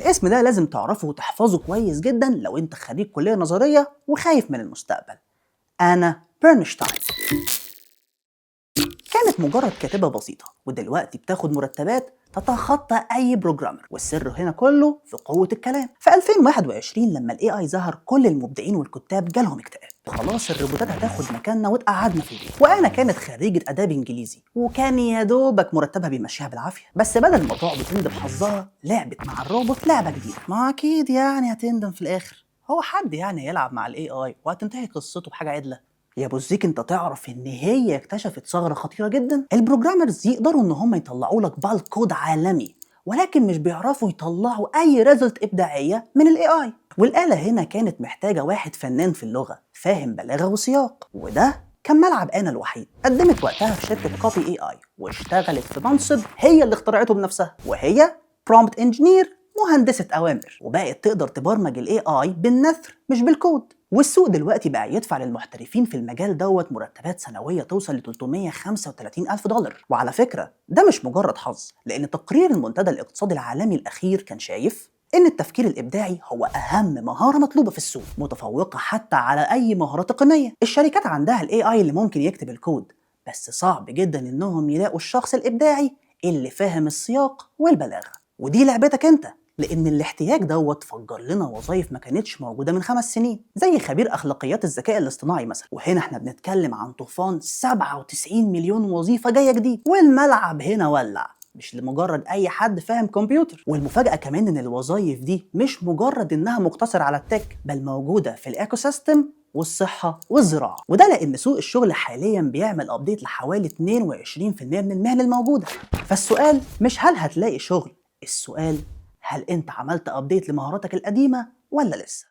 الاسم ده لازم تعرفه وتحفظه كويس جدا لو انت خريج كلية نظرية وخايف من المستقبل. أنا بيرنشتاين كانت مجرد كاتبة بسيطة، ودلوقتي بتاخد مرتبات تتخطى أي بروجرامر، والسر هنا كله في قوة الكلام. في 2021 لما ال AI ظهر، كل المبدعين والكتاب جالهم اكتئاب، وخلاص الروبوتات هتاخد مكاننا وتقعدنا في البيت. وأنا كانت خريجة آداب إنجليزي وكان يا دوبك مرتبها بيمشيها بالعافية، بس بدل ما تقعد تندم حظها لعبت مع الروبوت لعبة جديدة. ما أكيد يعني هتندم في الآخر، هو حد يعني يلعب مع ال AI وهتنتهي قصته بحاجة عدلة؟ يا بوزيك انت تعرف ان هي اكتشفت ثغرة خطيرة جدا؟ البروجرامرز يقدروا ان هم يطلعوا لك بالك كود عالمي، ولكن مش بيعرفوا يطلعوا اي ريزلت ابداعية من الاي اي. والآلة هنا كانت محتاجة واحد فنان في اللغة فاهم بلاغة وسياق، وده كان ملعب انا الوحيد. قدمت وقتها في شركة كوبي اي اي واشتغلت في منصب هي اللي اخترعته بنفسها، وهي برومبت انجينير، مهندسة أوامر، وبقت تقدر تبرمج ال AI بالنثر مش بالكود. والسوق دلوقتي بقى يدفع للمحترفين في المجال دوت مرتبات سنوية توصل ل 335 ألف دولار. وعلى فكرة ده مش مجرد حظ، لأن تقرير المنتدى الاقتصادي العالمي الأخير كان شايف إن التفكير الإبداعي هو أهم مهارة مطلوبة في السوق، متفوقة حتى على أي مهارة تقنية. الشركات عندها ال AI اللي ممكن يكتب الكود، بس صعب جدا إنهم يلاقوا الشخص الإبداعي اللي فاهم السياق والبلاغة. ودي لعبتك انت، لان الاحتياج دوت فجر لنا وظائف ما كانتش موجوده من 5 سنين، زي خبير اخلاقيات الذكاء الاصطناعي مثلا. وهنا احنا بنتكلم عن طوفان 97 مليون وظيفه جايه جديد، والملعب هنا ولع، مش لمجرد اي حد فاهم كمبيوتر. والمفاجاه كمان ان الوظائف دي مش مجرد انها مقتصره على التك، بل موجوده في الايكو سيستم والصحة والزراعة. وده لأن سوق الشغل حاليا بيعمل أبديت لحوالي 22% من المهن الموجودة. فالسؤال مش هل هتلاقي شغل، السؤال هل انت عملت أبديت لمهاراتك القديمة ولا لسه؟